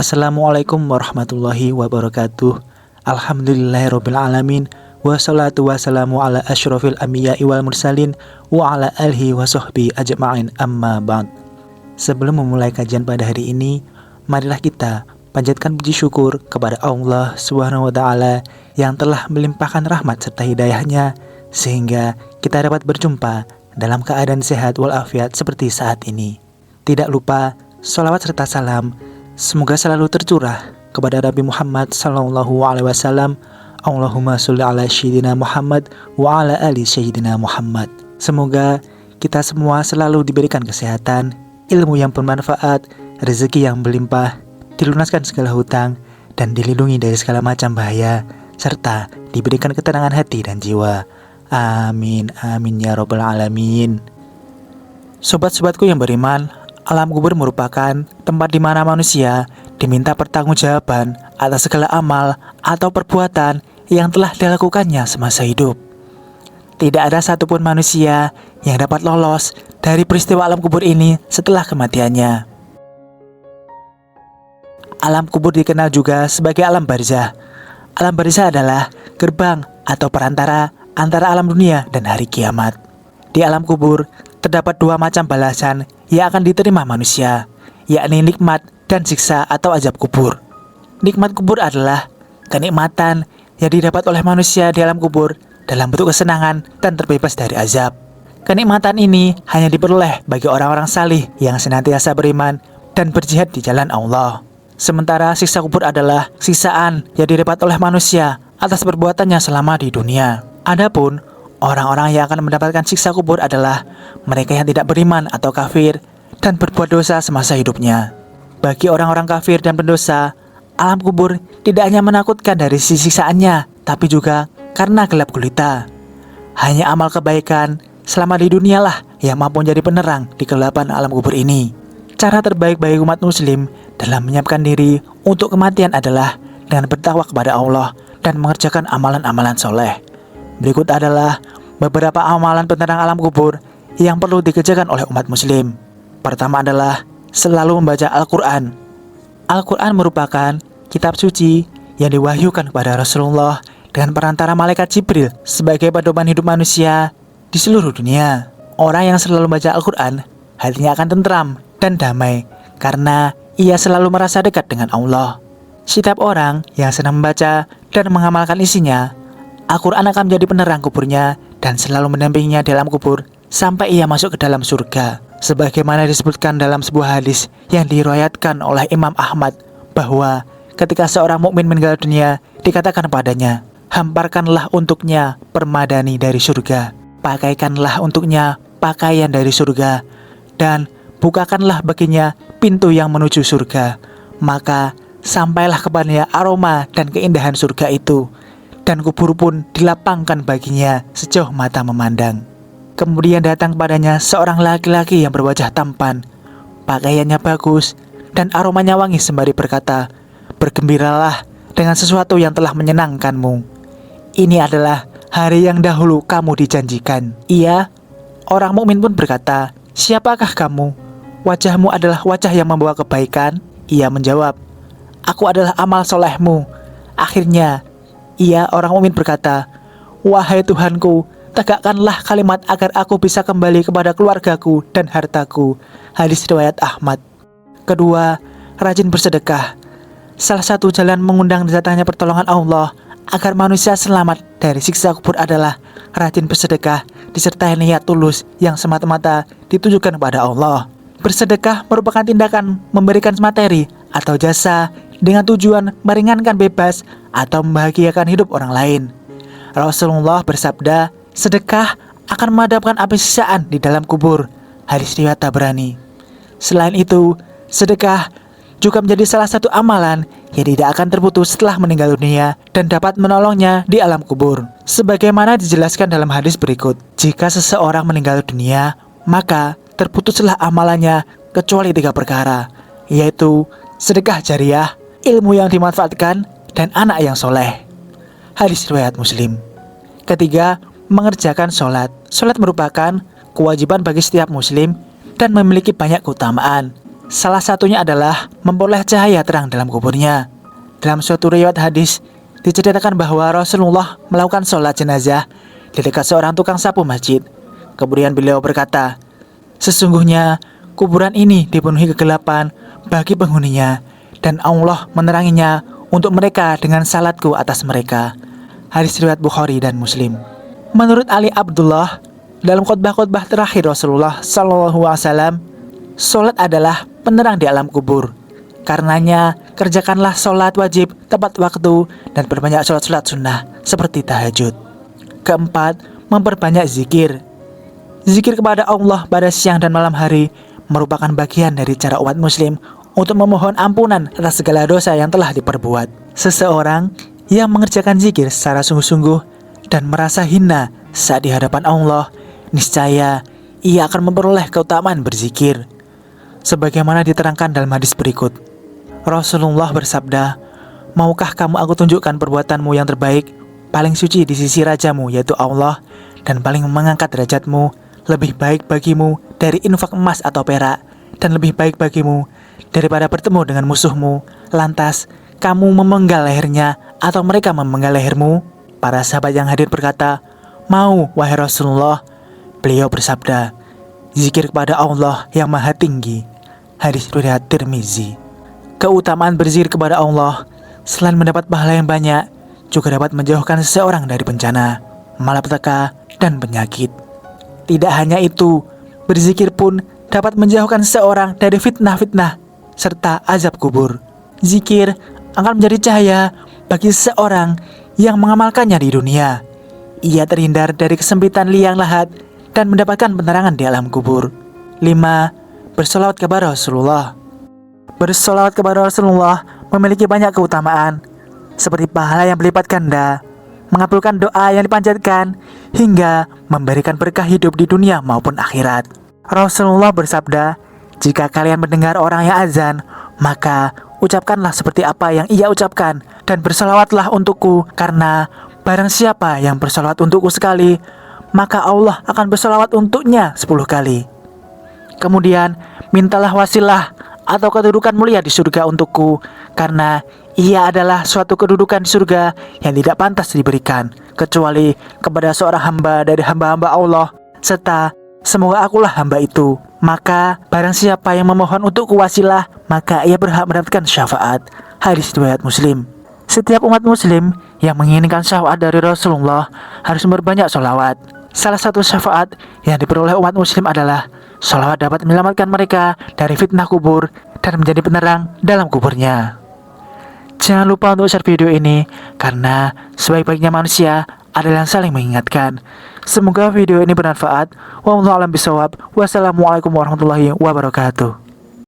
Assalamualaikum warahmatullahi wabarakatuh. Alhamdulillahirabbil alamin. Wassalatu wassalamu ala asyrofil anbiya'i wal mursalin wa ala alihi wa sahbihi ajma'in, amma ba'd. Sebelum memulai kajian pada hari ini, marilah kita panjatkan puji syukur kepada Allah Subhanahu wa taala yang telah melimpahkan rahmat serta hidayahnya sehingga kita dapat berjumpa dalam keadaan sehat walafiat seperti saat ini. Tidak lupa sholawat serta salam semoga selalu tercurah kepada Nabi Muhammad SAW. Allahumma sholli ala Sayyidina Muhammad wa ala ali Sayyidina Muhammad. Semoga kita semua selalu diberikan kesehatan, ilmu yang bermanfaat, rezeki yang berlimpah, dilunaskan segala hutang, dan dilindungi dari segala macam bahaya, serta diberikan ketenangan hati dan jiwa. Amin, amin ya rabbal alamin. Sobat-sobatku yang beriman, alam kubur merupakan tempat di mana manusia diminta pertanggungjawaban atas segala amal atau perbuatan yang telah dilakukannya semasa hidup. Tidak ada satupun manusia yang dapat lolos dari peristiwa alam kubur ini setelah kematiannya. Alam kubur dikenal juga sebagai alam barzah. Alam barzah adalah gerbang atau perantara antara alam dunia dan hari kiamat. Di alam kubur terdapat dua macam balasan yang akan diterima manusia, yakni nikmat dan siksa atau azab kubur. Nikmat kubur adalah kenikmatan yang didapat oleh manusia di alam kubur dalam bentuk kesenangan dan terbebas dari azab. Kenikmatan ini hanya diperoleh bagi orang-orang salih yang senantiasa beriman dan berjihad di jalan Allah. Sementara siksa kubur adalah siksaan yang didapat oleh manusia atas perbuatannya selama di dunia. Adapun orang-orang yang akan mendapatkan siksa kubur adalah mereka yang tidak beriman atau kafir dan berbuat dosa semasa hidupnya. Bagi orang-orang kafir dan pendosa, alam kubur tidak hanya menakutkan dari sisi siksaannya, tapi juga karena gelap gulita. Hanya amal kebaikan selama di dunialah yang mampu menjadi penerang di kegelapan alam kubur ini. Cara terbaik bagi umat muslim dalam menyiapkan diri untuk kematian adalah dengan bertakwa kepada Allah dan mengerjakan amalan-amalan soleh. Berikut adalah beberapa amalan penerang alam kubur yang perlu dikerjakan oleh umat muslim. Pertama adalah selalu membaca Al-Quran. Al-Quran merupakan kitab suci yang diwahyukan kepada Rasulullah dengan perantara malaikat Jibril sebagai pedoman hidup manusia di seluruh dunia. Orang yang selalu membaca Al-Quran hatinya akan tentram dan damai karena ia selalu merasa dekat dengan Allah. Setiap orang yang senang membaca dan mengamalkan isinya, Al-Quran akan menjadi penerang kuburnya dan selalu mendampinginya dalam kubur sampai ia masuk ke dalam surga. Sebagaimana disebutkan dalam sebuah hadis yang diriwayatkan oleh Imam Ahmad bahwa ketika seorang mukmin meninggal dunia, dikatakan padanya, hamparkanlah untuknya permadani dari surga, pakaikanlah untuknya pakaian dari surga, dan bukakanlah baginya pintu yang menuju surga. Maka sampailah kepadanya aroma dan keindahan surga itu, dan kubur pun dilapangkan baginya sejauh mata memandang. Kemudian datang kepadanya seorang laki-laki yang berwajah tampan, pakaiannya bagus, dan aromanya wangi sembari berkata, bergembiralah dengan sesuatu yang telah menyenangkanmu. Ini adalah hari yang dahulu kamu dijanjikan. Ia, orang mukmin pun berkata, siapakah kamu? Wajahmu adalah wajah yang membawa kebaikan. Ia menjawab, aku adalah amal solehmu. Akhirnya, ia, orang mukmin berkata, wahai Tuhanku, tegakkanlah kalimat agar aku bisa kembali kepada keluargaku dan hartaku. Hadis riwayat Ahmad. Kedua, rajin bersedekah. Salah satu jalan mengundang datangnya pertolongan Allah agar manusia selamat dari siksa kubur adalah rajin bersedekah disertai niat tulus yang semata-mata ditujukan kepada Allah. Bersedekah merupakan tindakan memberikan materi atau jasa dengan tujuan meringankan bebas atau membahagiakan hidup orang lain. Rasulullah bersabda, sedekah akan memadamkan api sisaan di dalam kubur. Hadis riwayat Tabrani. Selain itu, sedekah juga menjadi salah satu amalan yang tidak akan terputus setelah meninggal dunia dan dapat menolongnya di alam kubur. Sebagaimana dijelaskan dalam hadis berikut, jika seseorang meninggal dunia, maka terputuslah amalannya kecuali 3 perkara, yaitu sedekah jariah, ilmu yang dimanfaatkan, dan anak yang soleh. Hadis riwayat Muslim. Ketiga, mengerjakan sholat. Sholat merupakan kewajiban bagi setiap muslim dan memiliki banyak keutamaan. Salah satunya adalah memperoleh cahaya terang dalam kuburnya. Dalam suatu riwayat hadis, diceritakan bahwa Rasulullah melakukan sholat jenazah di dekat seorang tukang sapu masjid. Kemudian beliau berkata, "Sesungguhnya kuburan ini dipenuhi kegelapan bagi penghuninya, dan Allah meneranginya untuk mereka dengan salatku atas mereka." Hadis riwayat Bukhari dan Muslim. Menurut Ali Abdullah, dalam khutbah-khutbah terakhir Rasulullah SAW, sholat adalah penerang di alam kubur. Karenanya, kerjakanlah sholat wajib tepat waktu dan perbanyak sholat-sholat sunnah seperti tahajud. Keempat, memperbanyak zikir. Zikir kepada Allah pada siang dan malam hari merupakan bagian dari cara umat muslim untuk memohon ampunan atas segala dosa yang telah diperbuat. Seseorang yang mengerjakan zikir secara sungguh-sungguh dan merasa hina saat di hadapan Allah, niscaya ia akan memperoleh keutamaan berzikir. Sebagaimana diterangkan dalam hadis berikut, Rasulullah bersabda, "Maukah kamu aku tunjukkan perbuatanmu yang terbaik, paling suci di sisi rajamu yaitu Allah, dan paling mengangkat derajatmu, lebih baik bagimu dari infak emas atau perak, dan lebih baik bagimu daripada bertemu dengan musuhmu, lantas kamu memenggal lehernya atau mereka memenggal lehermu?" Para sahabat yang hadir berkata, "Mau, wahai Rasulullah." Beliau bersabda, "Zikir kepada Allah yang maha tinggi." Hadis riwayat Tirmizi. Keutamaan berzikir kepada Allah selain mendapat pahala yang banyak, juga dapat menjauhkan seseorang dari bencana, malapetaka, dan penyakit. Tidak hanya itu, berzikir pun dapat menjauhkan seseorang dari fitnah-fitnah serta azab kubur. Zikir akan menjadi cahaya bagi seseorang yang mengamalkannya di dunia. Ia terhindar dari kesempitan liang lahat dan mendapatkan penerangan di alam kubur. 5. Bersolawat kepada Rasulullah. Bersolawat kepada Rasulullah memiliki banyak keutamaan, seperti pahala yang berlipat ganda, mengabulkan doa yang dipanjatkan, hingga memberikan berkah hidup di dunia maupun akhirat. Rasulullah bersabda, "Jika kalian mendengar orang yang azan, maka ucapkanlah seperti apa yang ia ucapkan, dan bersolawatlah untukku, karena barang siapa yang bersolawat untukku sekali, maka Allah akan bersolawat untuknya 10 kali. Kemudian mintalah wasilah atau kedudukan mulia di surga untukku, karena ia adalah suatu kedudukan di surga yang tidak pantas diberikan kecuali kepada seorang hamba dari hamba-hamba Allah, serta semoga akulah hamba itu. Maka barang siapa yang memohon untukku wasilah, maka ia berhak mendapatkan syafaat." Hadis riwayat Muslim. Setiap umat muslim yang menginginkan syafaat dari Rasulullah harus berbanyak sholawat. Salah satu syafaat yang diperoleh umat muslim adalah sholawat dapat menyelamatkan mereka dari fitnah kubur dan menjadi penerang dalam kuburnya. Jangan lupa untuk share video ini, karena sebaik-baiknya manusia adalah yang saling mengingatkan. Semoga video ini bermanfaat. Wallahu a'lam bishawab. Wassalamualaikum warahmatullahi wabarakatuh.